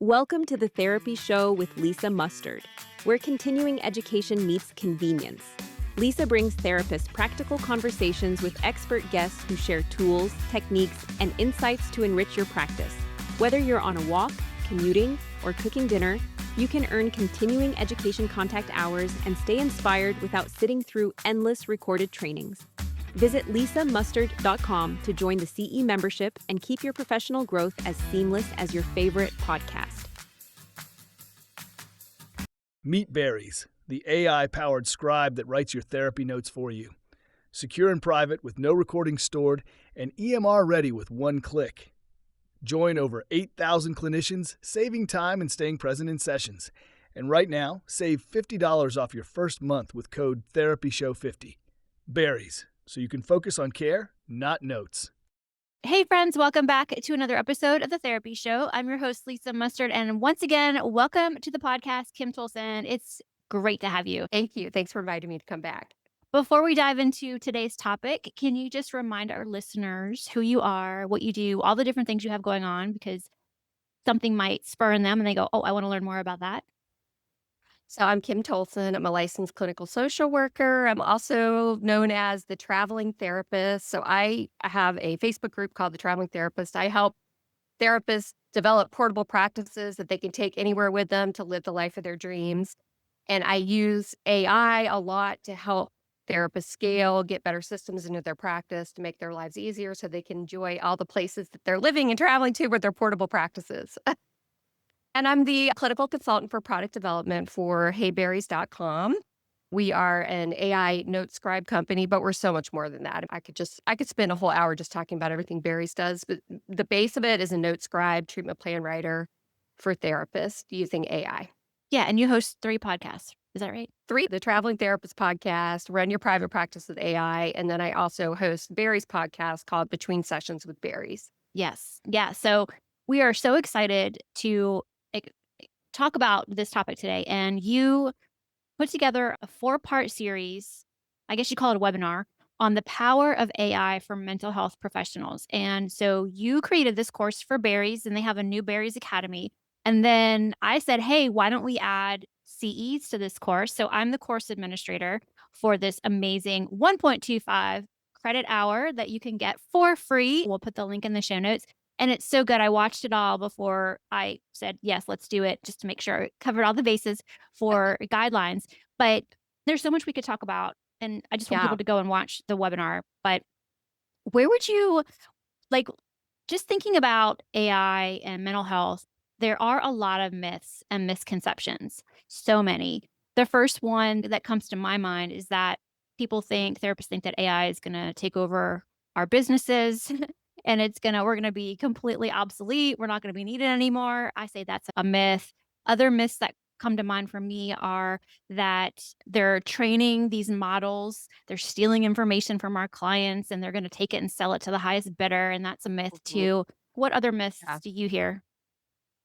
Welcome to the Therapy Show with Lisa Mustard, where continuing education meets convenience. Lisa brings therapists practical conversations with expert guests who share tools, techniques, and insights to enrich your practice. Whether you're on a walk, commuting, or cooking dinner, you can earn continuing education contact hours and stay inspired without sitting through endless recorded trainings. Visit lisamustard.com to join the CE membership and keep your professional growth as seamless as your favorite podcast. Meet Berries, the AI-powered scribe that writes your therapy notes for you. Secure and private with no recordings stored and EMR ready with one click. Join over 8,000 clinicians, saving time and staying present in sessions. And right now, save $50 off your first month with code TherapyShow50. Berries, so you can focus on care, not notes. Hey friends, welcome back to another episode of The Therapy Show. I'm your host, Lisa Mustard, and once again, welcome to the podcast, Kym Tolson. It's great to have you. Thank you. Thanks for inviting me to come back. Before we dive into today's topic, can you just remind our listeners who you are, what you do, all the different things you have going on, because something might spur in them and they go, oh, I want to learn more about that. So I'm Kym Tolson. I'm a licensed clinical social worker. I'm also known as the traveling therapist. So I have a Facebook group called the Traveling Therapist. I help therapists develop portable practices that they can take anywhere with them to live the life of their dreams. And I use AI a lot to help therapists scale, get better systems into their practice to make their lives easier so they can enjoy all the places that they're living and traveling to with their portable practices. And I'm the clinical consultant for product development for heyberries.com. We are an AI note scribe company, but we're so much more than that. I could spend a whole hour just talking about everything Berries does, but the base of it is a note scribe, treatment plan writer for therapists using AI. Yeah, and you host 3 podcasts. Is that right? 3, the Traveling Therapist podcast, Run Your Private Practice with AI, and then I also host Berries podcast called Between Sessions with Berries. Yes. Yeah. So we are so excited to talk about this topic today. And you put together a 4-part series, I guess you call it a webinar, on the power of AI for mental health professionals. And so you created this course for Berries, and they have a new Berries Academy. And then I said, hey, why don't we add CEs to this course? So I'm the course administrator for this amazing 1.25 credit hour that you can get for free. We'll put the link in the show notes. And it's so good. I watched it all before I said, yes, let's do it, just to make sure it covered all the bases for guidelines. But there's so much we could talk about. And I just want people to go and watch the webinar. But where would you, just thinking about AI and mental health, there are a lot of myths and misconceptions. So many. The first one that comes to my mind is that therapists think that AI is going to take over our businesses. And we're going to be completely obsolete. We're not going to be needed anymore. I say that's a myth. Other myths that come to mind for me are that they're training these models, they're stealing information from our clients, and they're going to take it and sell it to the highest bidder. And that's a myth too. What other myths do you hear?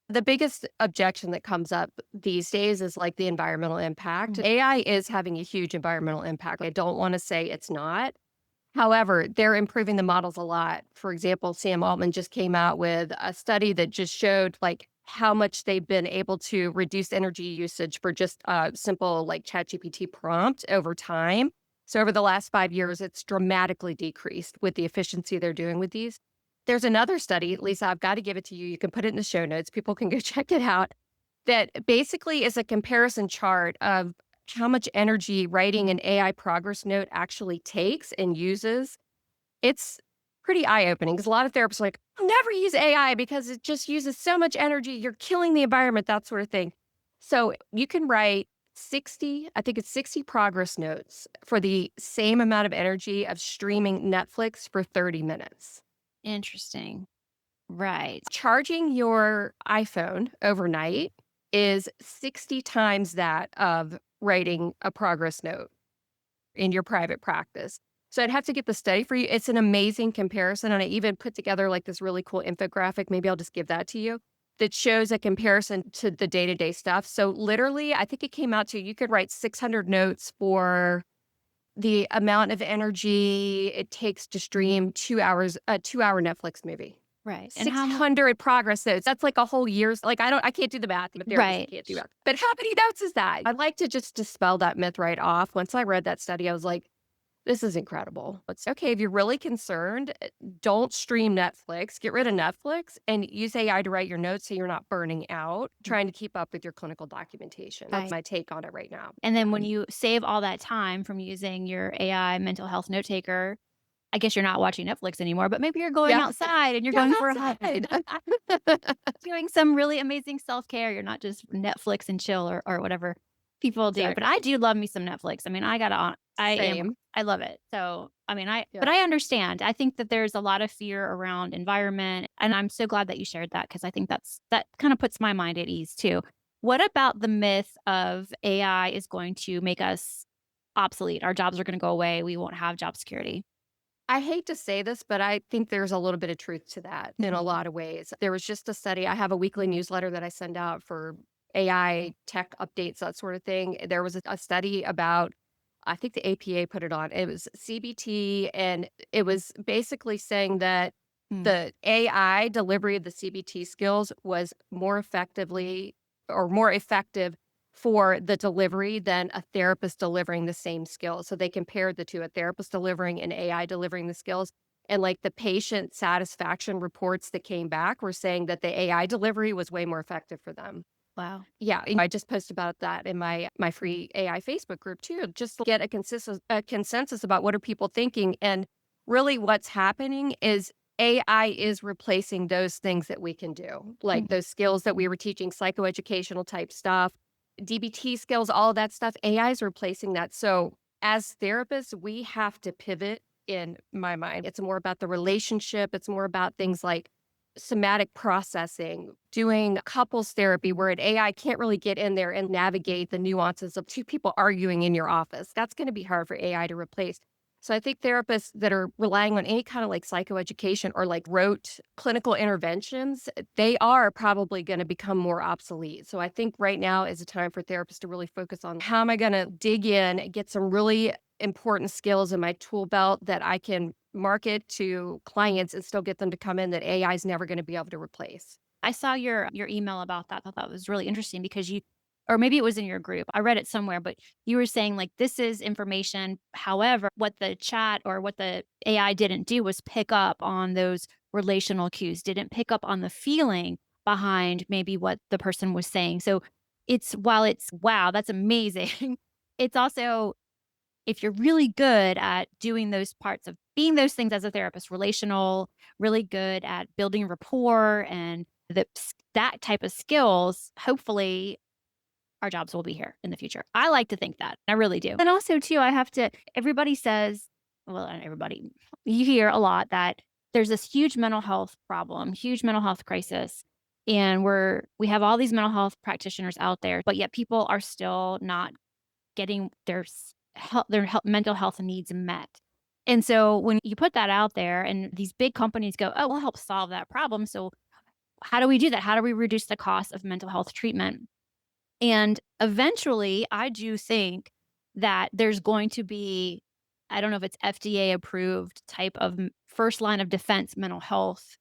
The biggest objection that comes up these days is like the environmental impact. AI is having a huge environmental impact. I don't want to say it's not. However, they're improving the models a lot. For example, Sam Altman just came out with a study that just showed how much they've been able to reduce energy usage for just a simple ChatGPT prompt over time. So over the last 5 years, it's dramatically decreased with the efficiency they're doing with these. There's another study, Lisa, I've got to give it to you. You can put it in the show notes. People can go check it out. That basically is a comparison chart of how much energy writing an AI progress note actually takes and uses. It's pretty eye-opening because a lot of therapists are like, I'll never use AI because it just uses so much energy. You're killing the environment, that sort of thing. So you can write 60 progress notes for the same amount of energy of streaming Netflix for 30 minutes. Interesting. Right. Charging your iPhone overnight is 60 times that of writing a progress note in your private practice. So I'd have to get the study for you. It's an amazing comparison. And I even put together this really cool infographic. Maybe I'll just give that to you that shows a comparison to the day-to-day stuff. So literally, I think it came out to you could write 600 notes for the amount of energy it takes to stream 2 hours, a 2-hour Netflix movie. Right. And how 600 progress notes. That's like a whole year's, like, I can't do the math, but therapist Right. can't do that. But how many notes is that? I'd like to just dispel that myth right off. Once I read that study, I was like, this is incredible. It's okay. If you're really concerned, don't stream Netflix, get rid of Netflix and use AI to write your notes so you're not burning out, trying to keep up with your clinical documentation. That's Right. my take on it right now. And then when you save all that time from using your AI mental health note taker, I guess you're not watching Netflix anymore, but maybe you're going Yeah. outside and you're Go going for a outside. hike, doing some really amazing self-care. You're not just Netflix and chill or whatever people do. But I do love me some Netflix. I mean, Same. I love it. So, I mean, Yeah. but I understand. I think that there's a lot of fear around environment, and I'm so glad that you shared that because I think that kind of puts my mind at ease too. What about the myth of AI is going to make us obsolete? Our jobs are going to go away. We won't have job security. I hate to say this, but I think there's a little bit of truth to that in a Mhm. lot of ways. There was just a study. I have a weekly newsletter that I send out for AI tech updates, that sort of thing. There was a study about, I think the APA put it on. It was CBT, and it was basically saying that Mm. the AI delivery of the CBT skills was more effective for the delivery than a therapist delivering the same skills. So they compared the two, a therapist delivering and AI delivering the skills. And like the patient satisfaction reports that came back were saying that the AI delivery was way more effective for them. Wow. Yeah, I just posted about that in my free AI Facebook group too, just to get a consensus about what are people thinking. And really what's happening is AI is replacing those things that we can do, like Mhm. those skills that we were teaching, psychoeducational type stuff, DBT skills, all of that stuff. AI is replacing that. So as therapists, we have to pivot in my mind. It's more about the relationship. It's more about things like somatic processing, doing couples therapy where an AI can't really get in there and navigate the nuances of two people arguing in your office. That's going to be hard for AI to replace. So I think therapists that are relying on any kind of like psychoeducation or like rote clinical interventions, they are probably going to become more obsolete. So I think right now is a time for therapists to really focus on how am I going to dig in and get some really important skills in my tool belt that I can market to clients and still get them to come in that AI is never going to be able to replace. I saw your email about that. I thought that was really interesting because or maybe it was in your group. I read it somewhere, but you were saying like this is information. However, what the chat or what the AI didn't do was pick up on those relational cues, didn't pick up on the feeling behind maybe what the person was saying. So while it's wow, that's amazing. It's also if you're really good at doing those parts of being those things as a therapist, relational, really good at building rapport and that type of skills, hopefully our jobs will be here in the future. I like to think that. I really do. And also too, everybody says, well, not everybody, you hear a lot that there's this huge mental health problem, huge mental health crisis. And we have all these mental health practitioners out there, but yet people are still not getting their mental health needs met. And so when you put that out there and these big companies go, "Oh, we'll help solve that problem." So how do we do that? How do we reduce the cost of mental health treatment? And eventually, I do think that there's going to be, I don't know if it's FDA approved type of first line of defense mental health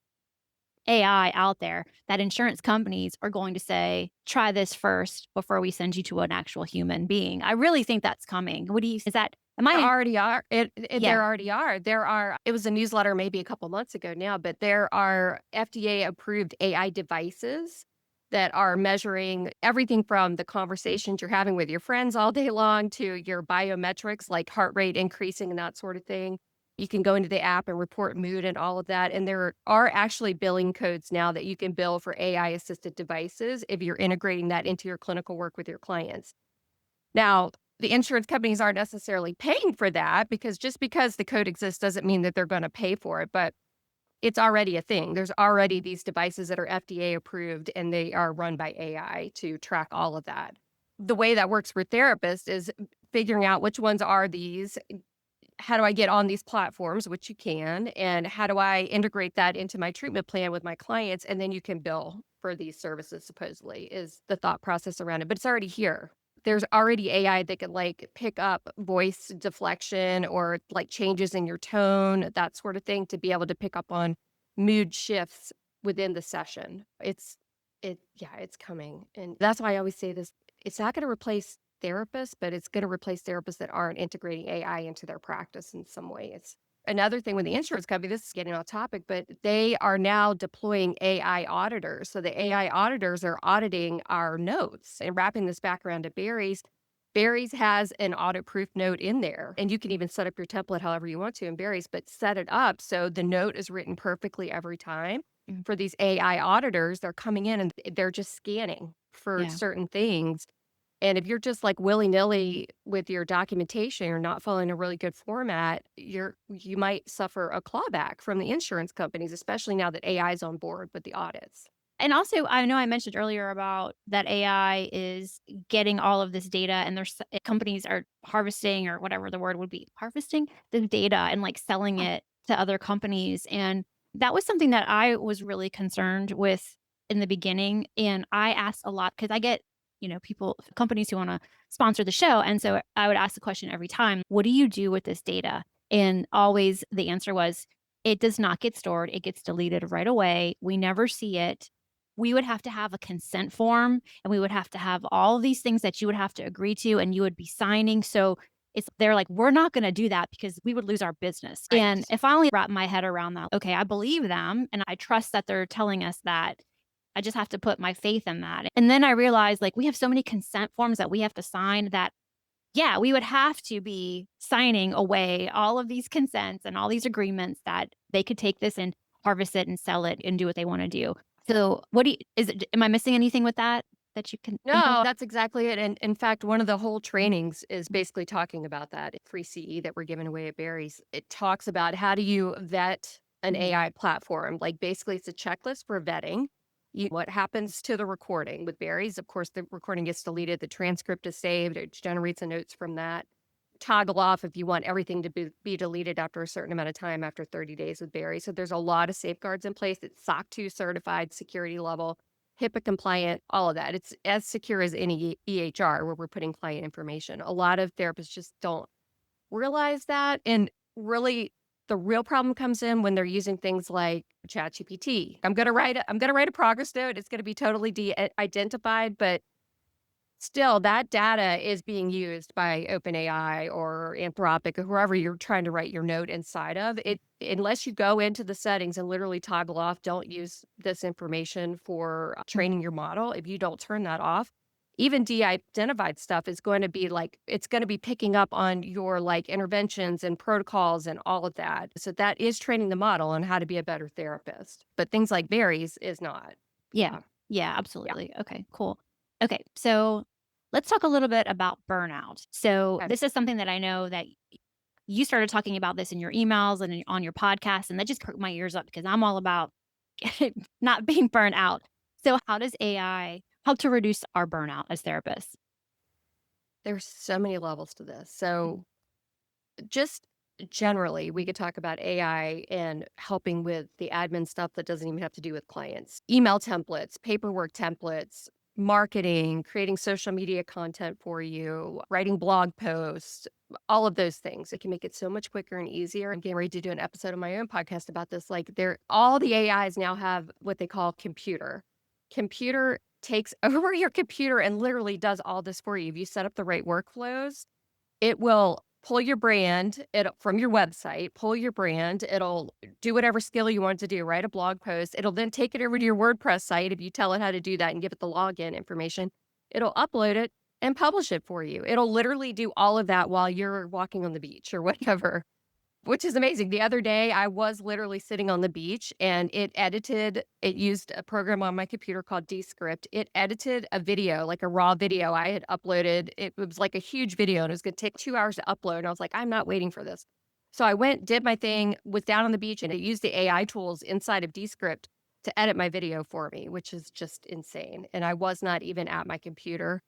AI out there that insurance companies are going to say, try this first before we send you to an actual human being. I really think that's coming. Am There I, already are. yeah, There already are. It was a newsletter maybe a couple months ago now, but there are FDA approved AI devices that are measuring everything from the conversations you're having with your friends all day long to your biometrics like heart rate increasing and that sort of thing. You can go into the app and report mood and all of that. And there are actually billing codes now that you can bill for AI assisted devices if you're integrating that into your clinical work with your clients. Now, the insurance companies aren't necessarily paying for that because just because the code exists doesn't mean that they're going to pay for it, but it's already a thing. There's already these devices that are FDA approved and they are run by AI to track all of that. The way that works for therapists is figuring out which ones are these, how do I get on these platforms, which you can, and how do I integrate that into my treatment plan with my clients, and then you can bill for these services, supposedly, is the thought process around it. But it's already here. There's already AI that could like pick up voice deflection or like changes in your tone, that sort of thing, to be able to pick up on mood shifts within the session. It's coming. And that's why I always say this, it's not going to replace therapists, but it's going to replace therapists that aren't integrating AI into their practice in some ways. Another thing with the insurance company, this is getting off topic, but they are now deploying AI auditors. So the AI auditors are auditing our notes and wrapping this back around to Barry's. Barry's has an audit-proof note in there, and you can even set up your template however you want to in Barry's, but set it up so the note is written perfectly every time. For these AI auditors, they're coming in and they're just scanning for Yeah. certain things. And if you're just like willy-nilly with your documentation, you're not following a really good format, you might suffer a clawback from the insurance companies, especially now that AI is on board with the audits. And also, I know I mentioned earlier about that AI is getting all of this data, and there's companies are harvesting, or whatever the word would be, harvesting the data and like selling it to other companies. And that was something that I was really concerned with in the beginning. And I asked a lot because I get, people, companies who want to sponsor the show. And so I would ask the question every time, what do you do with this data? And always the answer was, it does not get stored. It gets deleted right away. We never see it. We would have to have a consent form, and we would have to have all of these things that you would have to agree to, and you would be signing. So they're like, we're not going to do that because we would lose our business. Right. And if I only wrap my head around that, okay, I believe them and I trust that they're telling us that. I just have to put my faith in that. And then I realized, like, we have so many consent forms that we have to sign that, yeah, we would have to be signing away all of these consents and all these agreements that they could take this and harvest it and sell it and do what they want to do. So am I missing anything with that you can think No, of? that's exactly it. And in fact, one of the whole trainings is basically talking about that free CE that we're giving away at Barry's. It talks about how do you vet an AI platform. Like basically it's a checklist for vetting. What happens to the recording with Barry's? Of course, the recording gets deleted. The transcript is saved. It generates the notes from that. Toggle off if you want everything to be deleted after a certain amount of time, after 30 days with Barry. So there's a lot of safeguards in place. It's SOC 2 certified, security level, HIPAA compliant, all of that. It's as secure as any EHR where we're putting client information. A lot of therapists just don't realize that. And really, the real problem comes in when they're using things like ChatGPT. I'm gonna write a progress note. It's gonna be totally de-identified, but still, that data is being used by OpenAI or Anthropic or whoever you're trying to write your note inside of it. Unless you go into the settings and literally toggle off, don't use this information for training your model. If you don't turn that off, even de-identified stuff is going to be it's going to be picking up on your interventions and protocols and all of that. So that is training the model on how to be a better therapist. But things like Barry's is not. Yeah. Yeah, absolutely. Okay, cool. Okay, so let's talk a little bit about burnout. So Okay. this is something that I know that you started talking about this in your emails and on your podcast, and that just perked my ears up because I'm all about not being burnt out. So how does AI help to reduce our burnout as therapists? There's so many levels to this. So just generally, we could talk about AI and helping with the admin stuff that doesn't even have to do with clients. Email templates, paperwork templates, marketing, creating social media content for you, writing blog posts, all of those things. It can make it so much quicker and easier. I'm getting ready to do an episode of my own podcast about this. All the AIs now have what they call computer. Computer takes over your computer and literally does all this for you. If you set up the right workflows, it will pull your brand from your website, pull your brand. It'll do whatever skill you want to do, write a blog post. It'll then take it over to your WordPress site. If you tell it how to do that and give it the login information, it'll upload it and publish it for you. It'll literally do all of that while you're walking on the beach or whatever, which is amazing. The other day, I was literally sitting on the beach and it used a program on my computer called Descript. It edited a video, like a raw video I had uploaded. It was like a huge video and it was going to take 2 hours to upload. And I was like, I'm not waiting for this. So I went, did my thing, was down on the beach, and it used the AI tools inside of Descript to edit my video for me, which is just insane. And I was not even at my computer.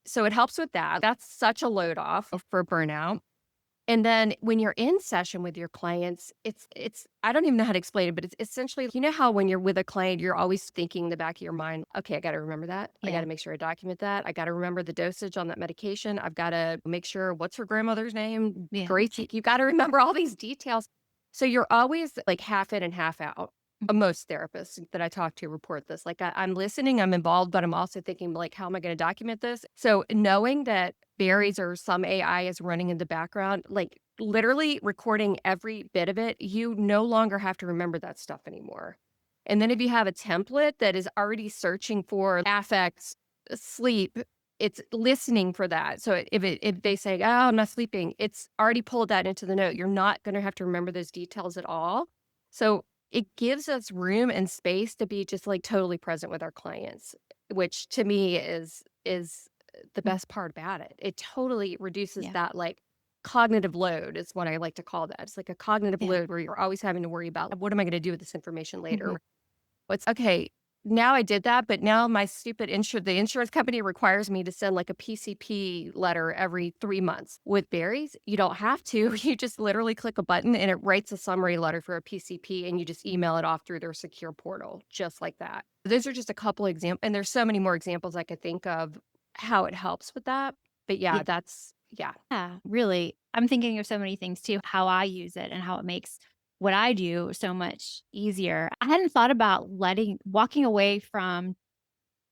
So it helps with that. That's such a load off for burnout. And then when you're in session with your clients, it's I don't even know how to explain it, but it's essentially, you know how when you're with a client, you're always thinking in the back of your mind, okay, I got to remember that. I got Yeah. to make sure I document that. I got to remember the dosage on that medication. I've got to make sure what's her grandmother's name. Yeah. Great. You got to remember all these details. So you're always like half in and half out. Most therapists that I talk to report this. Like I'm listening, I'm involved, but I'm also thinking like, how am I going to document this? So knowing that berries or some AI is running in the background, like literally recording every bit of it, you no longer have to remember that stuff anymore. And then if you have a template that is already searching for affects, sleep, it's listening for that. So if they say, "Oh, I'm not sleeping," it's already pulled that into the note. You're not going to have to remember those details at all. So it gives us room and space to be just like totally present with our clients, which to me is the best part about it. It totally reduces Yeah. that like cognitive load is what I like to call that. It's like a cognitive Yeah. load where you're always having to worry about what am I going to do with this information later? Mhm. What's okay, now I did that, but now my stupid the insurance company requires me to send like a PCP letter every 3 months. With berries, you don't have to. You just literally click a button and it writes a summary letter for a PCP and you just email it off through their secure portal, just like that. Those are just a couple examples, and there's so many more examples I could think of how it helps with that. But yeah, Yeah, really. I'm thinking of so many things too, how I use it and how it makes what I do so much easier. I hadn't thought about walking away from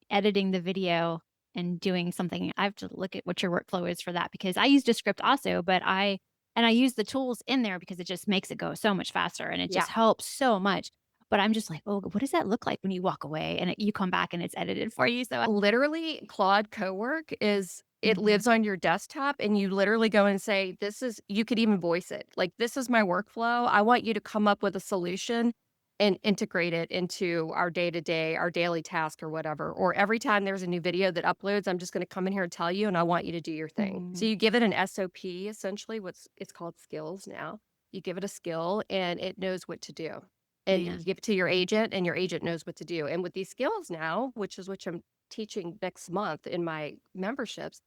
editing the video and doing something. I have to look at what your workflow is for that because I use Descript also, but I use the tools in there because it just makes it go so much faster and it yeah. just helps so much. But I'm just like, oh, what does that look like when you walk away and you come back and it's edited for you? So Literally, Claude Cowork is it Mhm. lives on your desktop and you literally go and say, this is you could even voice it. Like, this is my workflow. I want you to come up with a solution and integrate it into our day-to-day, our daily task or whatever. Or every time there's a new video that uploads, I'm just going to come in here and tell you, and I want you to do your thing. So Mhm. you give it an SOP, essentially, it's called skills now. You give it a skill and it knows what to do. And you Man. give it to your agent, and your agent knows what to do. And with these skills now, which I'm teaching next month in my memberships,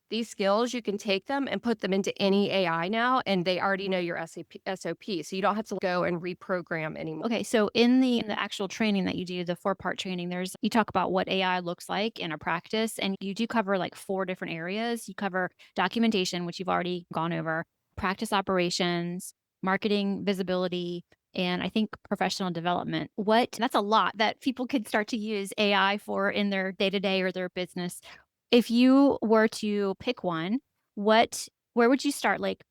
these skills, you can take them and put them into any AI now, and they already know your SOP. So you don't have to go and reprogram anymore. Okay, so in the actual training that you do, the 4-part training, you talk about what AI looks like in a practice, and you do cover like 4 different areas. You cover documentation, which you've already gone over, practice operations, marketing visibility, and I think professional development. That's a lot that people could start to use AI for in their day-to-day or their business. If you were to pick one, where would you start? Like,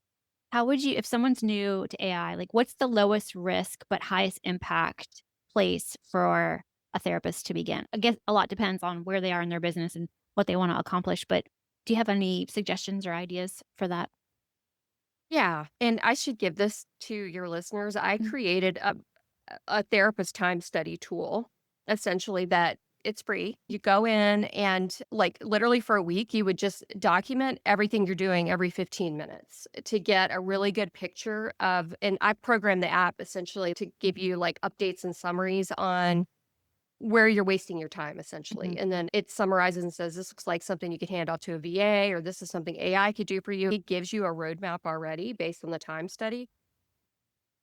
how would you if someone's new to AI, like, what's the lowest risk but highest impact place for a therapist to begin? I guess a lot depends on where they are in their business and what they wanna accomplish, but do you have any suggestions or ideas for that? Yeah, and I should give this to your listeners. I Mm, created a therapist time study tool, essentially that it's free. You go in and like literally for a week, you would just document everything you're doing every 15 minutes to get a really good picture of, and I programmed the app essentially to give you like updates and summaries on where you're wasting your time essentially. mhm. And then it summarizes and says, this looks like something you could hand off to a VA, or this is something AI could do for you. It gives you a roadmap already based on the time study.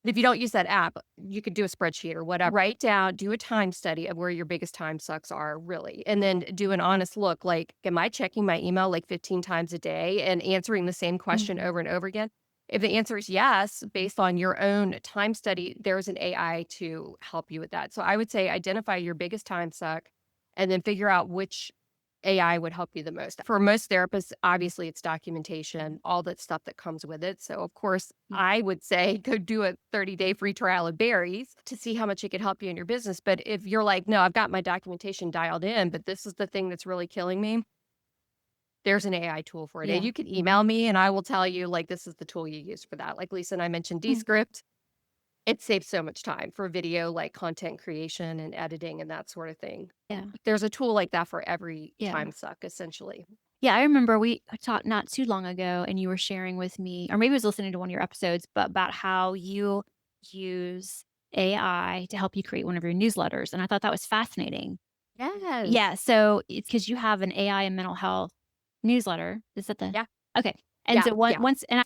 If you don't use that app, you could do a spreadsheet or whatever. Write down, do a time study of where your biggest time sucks are, really. And then do an honest look like, am I checking my email like 15 times a day and answering the same question Mhm. over and over again? If the answer is yes, based on your own time study, there's an AI to help you with that. So I would say identify your biggest time suck and then figure out which AI would help you the most. For most therapists, obviously it's documentation, all that stuff that comes with it. So of course, Yeah. I would say go do a 30-day free trial of berries to see how much it could help you in your business. But if you're like, no, I've got my documentation dialed in, but this is the thing that's really killing me, there's an AI tool for it. And Yeah. you can email me and I will tell you, like, this is the tool you use for that. Like Lisa and I mentioned Mm. Descript. It saves so much time for video, like content creation and editing and that sort of thing. Yeah. There's a tool like that for every Yeah. time suck, essentially. Yeah, I remember we talked not too long ago, and you were sharing with me, or maybe I was listening to one of your episodes, but about how you use AI to help you create one of your newsletters, and I thought that was fascinating. Yes. Yeah, so it's because you have an AI and mental health newsletter. Is that the Yeah. Okay, and Yeah. so Yeah. once and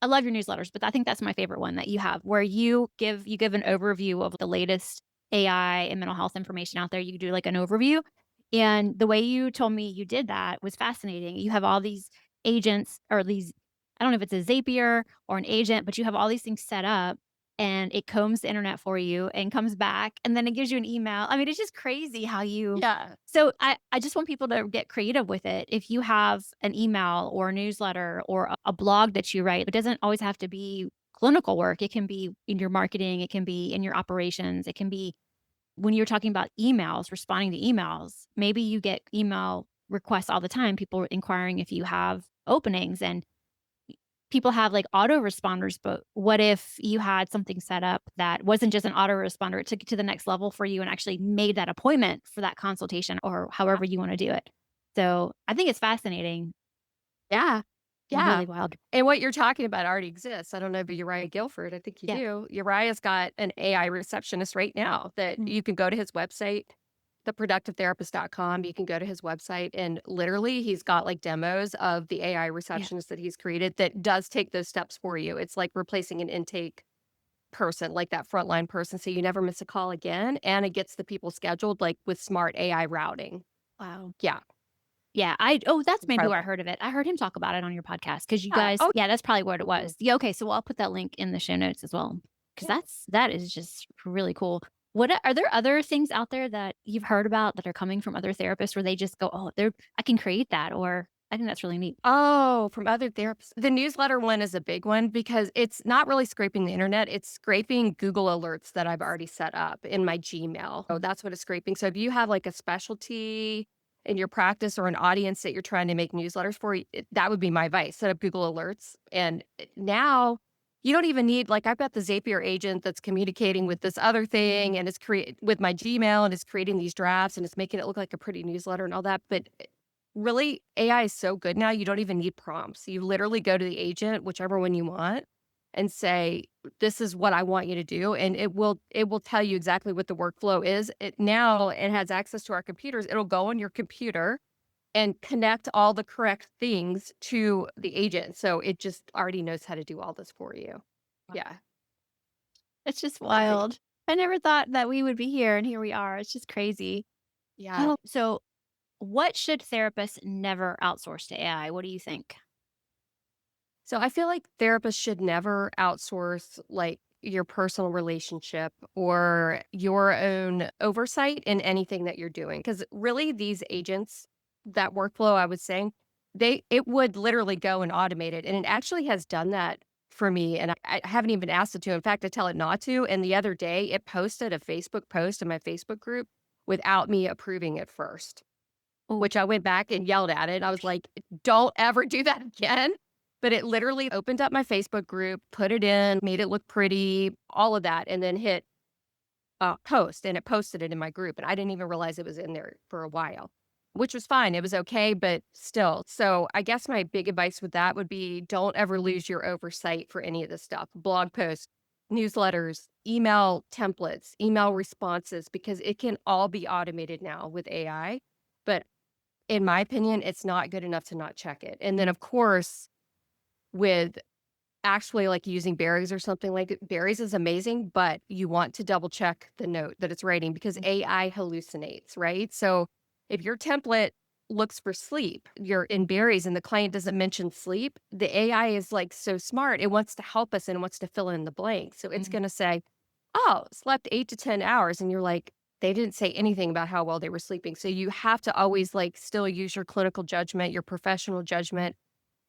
I love your newsletters, but I think that's my favorite one that you have, where you give an overview of the latest AI and mental health information out there. You do, like, an overview, and the way you told me you did that was fascinating. You have all these agents or these I don't know if it's a Zapier or an agent, but you have all these things set up, and it combs the internet for you and comes back, and then it gives you an email. I mean, it's just crazy how you Yeah. so I just want people to get creative with it. If you have an email or a newsletter or a blog that you write, it doesn't always have to be clinical work. It can be in your marketing, it can be in your operations, it can be when you're talking about emails, responding to emails. Maybe you get email requests all the time, people inquiring if you have openings, and people have like autoresponders, but what if you had something set up that wasn't just an autoresponder, it took it to the next level for you and actually made that appointment for that consultation or however you want to do it. So I think it's fascinating Yeah. and Yeah. really wild. And what you're talking about already exists. I don't know about Uriah Guilford. I think you Yeah. do. Uriah's got an AI receptionist right now that Mhm. you can go to his website, theproductivetherapist.com. You can go to his website and literally he's got like demos of the AI receptionist that he's created that does take those steps for you. It's like replacing an intake person, like that frontline person. So you never miss a call again. And it gets the people scheduled like with smart AI routing. Wow. Yeah. Yeah, that's maybe where I Incredible. heard of it. I heard him talk about it on your podcast because you Yeah. guys Oh, yeah, that's probably what it mhm. was. Yeah, okay, so I'll put that link in the show notes as well because Yeah. that is just really cool. Are there other things out there that you've heard about that are coming from other therapists where they just go, "Oh, I can create that," or I think that's really neat. Oh, from other therapists. The newsletter one is a big one because it's not really scraping the internet. It's scraping Google alerts that I've already set up in my Gmail. So that's what it's scraping. So if you have like a specialty in your practice or an audience that you're trying to make newsletters for, that would be my advice. Set up Google alerts. And now you don't even need, like, I've got the Zapier agent that's communicating with this other thing and it's with my Gmail and it's creating these drafts and it's making it look like a pretty newsletter and all that. But really, AI is so good now, you don't even need prompts. You literally go to the agent, whichever one you want, and say, "This is what I want you to do," and it will tell you exactly what the workflow is. It has access to our computers. It'll go on your computer and connect all the correct things to the agent. So it just already knows how to do all this for you. Yeah. It's just Crazy. wild. I never thought that we would be here, and here we are. It's just crazy. Yeah. Oh, so what should therapists never outsource to AI? What do you think? So I feel like therapists should never outsource like your personal relationship or your own oversight in anything that you're doing. Because really, these agents, that workflow I was saying, it would literally go and automate it. And it actually has done that for me. And I haven't even asked it to. In fact, I tell it not to. And the other day, it posted a Facebook post in my Facebook group without me approving it first, Oh, which I went back and yelled at it. I was like, don't ever do that again. But it literally opened up my Facebook group, put it in, made it look pretty, all of that, and then hit post. And it posted it in my group. And I didn't even realize it was in there for a while, which was fine. It was okay, but still. So I guess my big advice with that would be don't ever lose your oversight for any of this stuff. Blog posts, newsletters, email templates, email responses, because it can all be automated now with AI. But in my opinion, it's not good enough to not check it. And then, of course, with actually like using berries or something like berries is amazing, but you want to double check the note that it's writing because AI hallucinates, right? So if your template looks for sleep, you're in berries and the client doesn't mention sleep, the AI is like so smart. It wants to help us and wants to fill in the blank. So it's Mhm. going to say, oh, slept 8 to 10 hours. And you're like, they didn't say anything about how well they were sleeping. So you have to always like still use your clinical judgment, your professional judgment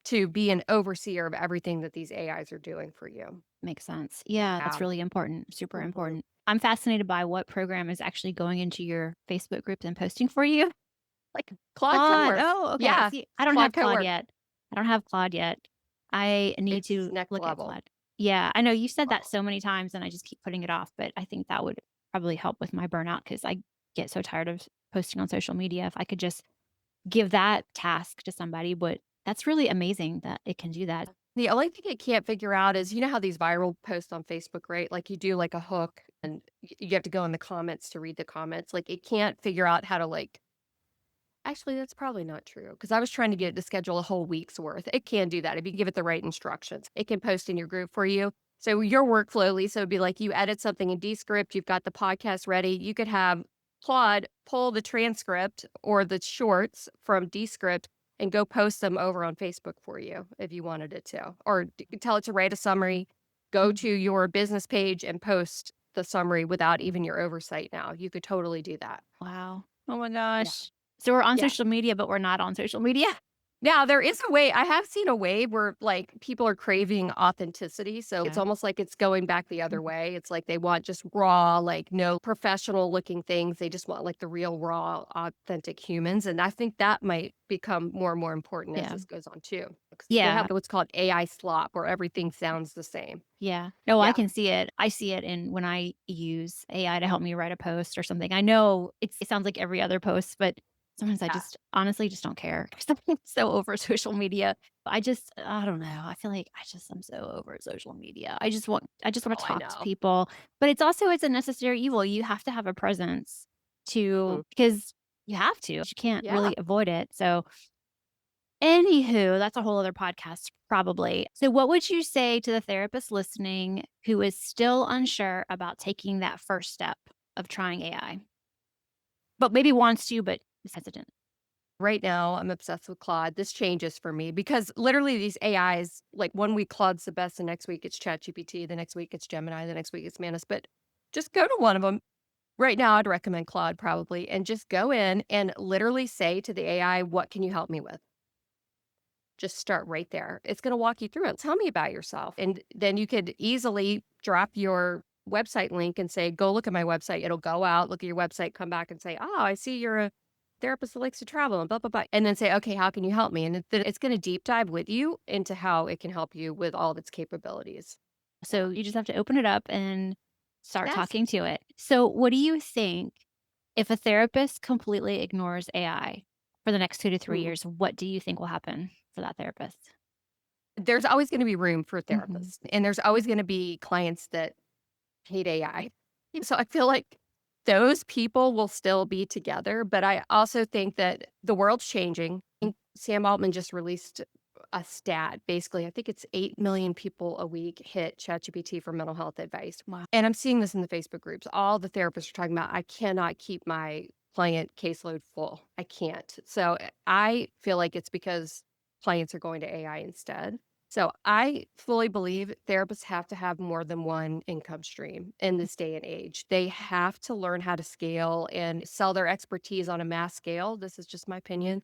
to be an overseer of everything that these AIs are doing for you. Makes sense. Yeah, that's Yeah. really important. Super Mhm. important. I'm fascinated by what program is actually going into your Facebook groups and posting for you. Like Claude Claude. Cowork. Oh, okay. Yeah, See, I don't Claude have Claude Cowork. yet. I don't have Claude yet. I need It's to next look at level. Claude. Yeah, I know you said that Level. so many times and I just keep putting it off, but I think that would probably help with my burnout because I get so tired of posting on social media. If I could just give that task to somebody, but that's really amazing that it can do that. The only thing I can't figure out is, you know how these viral posts on Facebook, right? Like you do like a hook and you have to go in the comments to read the comments. Like it can't figure out how to like, actually, that's probably not true because I was trying to get it to schedule a whole week's worth. It can do that if you give it the right instructions. It can post in your group for you. So your workflow, Lisa, would be like you edit something in Descript, you've got the podcast ready. You could have Claude pull the transcript or the shorts from Descript and go post them over on Facebook for you if you wanted it to, or tell it to write a summary, go to your business page and post the summary without even your oversight now. You could totally do that. Wow. Oh my Yeah. gosh. So we're on Yeah. social media, but we're not on social media. Now, there is a way, I have seen a way where like people are craving authenticity. So it's Yeah. almost like it's going back the other way. It's like they want just raw, like no professional looking things. They just want like the real, raw, authentic humans. And I think that might become more and more important as Yeah. this goes on too. 'Cause they Yeah. have what's called AI slop, where everything sounds the same. Yeah. No, I Yeah. can see it. I see it in when I use AI to help me write a post or something. I know it sounds like every other post, but sometimes I Yeah. just honestly just don't care. I'm so over social media. I don't know. I feel like I'm so over social media. I just want Oh, to I talk to know. people. But it's a necessary evil. You have to have a presence Mhm. because you have to. You can't Yeah. really avoid it. So anywho, that's a whole other podcast, probably. So, what would you say to the therapist listening who is still unsure about taking that first step of trying AI, but maybe wants to, but is hesitant? Right now, I'm obsessed with Claude. This changes for me because literally these AIs, like one week Claude's the best, the next week it's ChatGPT, the next week it's Gemini, the next week it's Manus. But just go to one of them. Right now, I'd recommend Claude probably, and just go in and literally say to the AI, "What can you help me with?" Just start right there. It's going to walk you through it. Tell me about yourself. And then you could easily drop your website link and say, go look at my website. It'll go out, look at your website, come back and say, oh, I see you're a therapist that likes to travel and blah, blah, blah. And then say, okay, how can you help me? And then it's going to deep dive with you into how it can help you with all of its capabilities. So, you just have to open it up and start Yes. talking to it. So, what do you think if a therapist completely ignores AI for the next 2 to 3 Ooh. years? What do you think will happen for that therapist? There's always going to be room for Mhm. therapists, and there's always going to be clients that hate AI. So I feel like those people will still be together, but I also think that the world's changing. I think Sam Altman just released a stat. Basically, I think it's 8 million people a week hit ChatGPT for mental health advice. Wow. And I'm seeing this in the Facebook groups. All the therapists are talking about, I cannot keep my client caseload full. I can't. So I feel like it's because clients are going to AI instead. So I fully believe therapists have to have more than one income stream in this day and age. They have to learn how to scale and sell their expertise on a mass scale. This is just my opinion.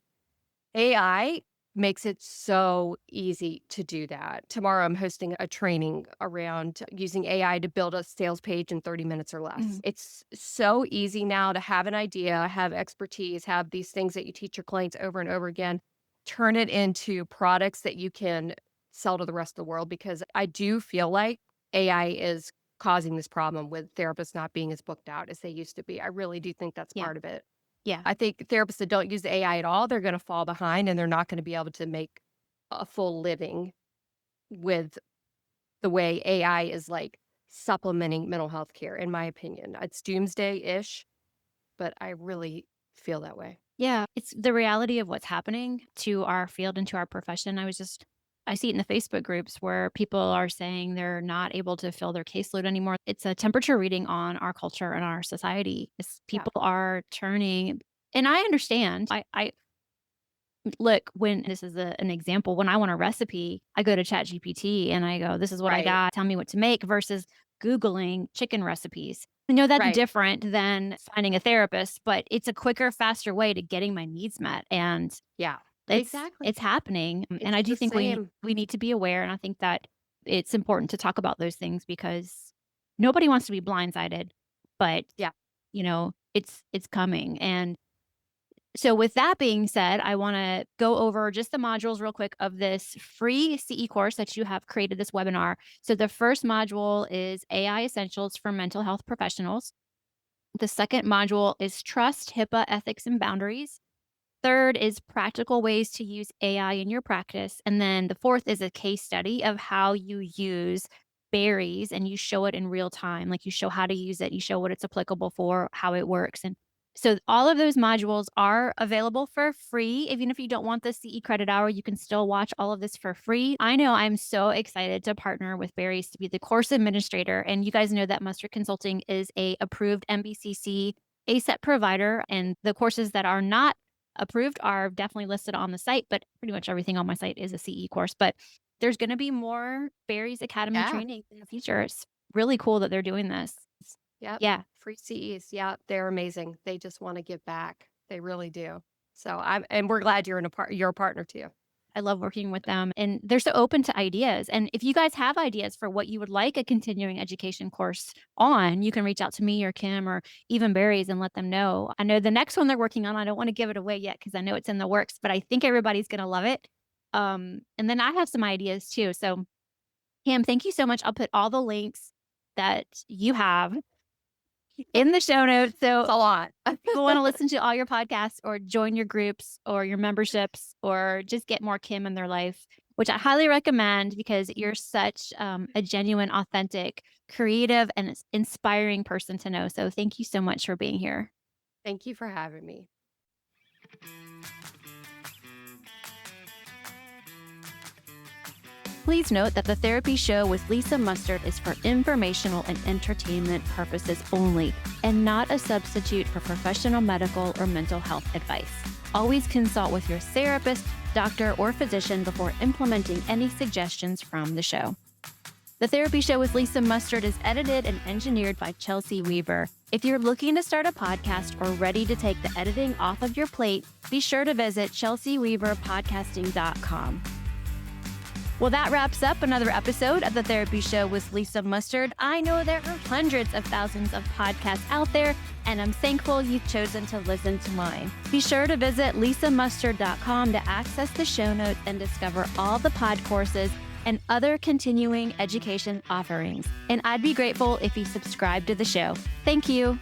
AI makes it so easy to do that. Tomorrow, I'm hosting a training around using AI to build a sales page in 30 minutes or less. Mhm. It's so easy now to have an idea, have expertise, have these things that you teach your clients over and over again, turn it into products that you can sell to the rest of the world. Because I do feel like AI is causing this problem with therapists not being as booked out as they used to be. I really do think that's Yeah. part of it. Yeah. I think therapists that don't use the AI at all, they're going to fall behind and they're not going to be able to make a full living with the way AI is like supplementing mental health care, in my opinion. It's doomsday ish, but I really feel that way. Yeah, it's the reality of what's happening to our field and to our profession. I see it in the Facebook groups where people are saying they're not able to fill their caseload anymore. It's a temperature reading on our culture and our society. Yeah. People are turning, and I understand. I look, when this is an example, when I want a recipe, I go to ChatGPT and I go, this is what I Right. got. Tell me what to make versus Googling chicken recipes. I know that's Right. different than finding a therapist, but it's a quicker, faster way to getting my needs met. And Yeah. it's Exactly. it's happening. And It's I do the think same. we need to be aware. And I think that it's important to talk about those things because nobody wants to be blindsided, but Yeah. it's coming. And so, with that being said, I want to go over just the modules real quick of this free CE course that you have created this webinar. So, the first module is AI Essentials for Mental Health Professionals. The second module is Trust, HIPAA, Ethics, and Boundaries. Third is practical ways to use AI in your practice. And then the fourth is a case study of how you use berries and you show it in real time. Like you show how to use it, you show what it's applicable for, how it works. And so all of those modules are available for free. Even if you don't want the CE credit hour, you can still watch all of this for free. I know I'm so excited to partner with Berries to be the course administrator. And you guys know that Mustard Consulting is a approved MBCC ACET provider. And the courses that are not approved are definitely listed on the site, but pretty much everything on my site is a CE course. But there's going to be more Barry's Academy Yeah. training in the future. It's really cool that they're doing this. Yep. Yeah. Free CEs. Yeah, they're amazing. They just want to give back. They really do. So and we're glad you're you're a partner too. I love working with them, and they're so open to ideas. And if you guys have ideas for what you would like a continuing education course on, you can reach out to me or Kym or even Barry's and let them know. I know the next one they're working on, I don't want to give it away yet because I know it's in the works, but I think everybody's going to love it. And then I have some ideas too. So Kym, thank you so much. I'll put all the links that you have in the show notes. It's a So lot. if you want to listen to all your podcasts or join your groups or your memberships or just get more Kym in their life, which I highly recommend because you're such a genuine, authentic, creative, and inspiring person to know. So thank you so much for being here. Thank you for having me. Please note that the Therapy Show with Lisa Mustard is for informational and entertainment purposes only and not a substitute for professional medical or mental health advice. Always consult with your therapist, doctor, or physician before implementing any suggestions from the show. The Therapy Show with Lisa Mustard is edited and engineered by Chelsea Weaver. If you're looking to start a podcast or ready to take the editing off of your plate, be sure to visit chelseaweaverpodcasting.com. Well, that wraps up another episode of The Therapy Show with Lisa Mustard. I know there are hundreds of thousands of podcasts out there, and I'm thankful you've chosen to listen to mine. Be sure to visit lisamustard.com to access the show notes and discover all the pod courses and other continuing education offerings. And I'd be grateful if you subscribe to the show. Thank you.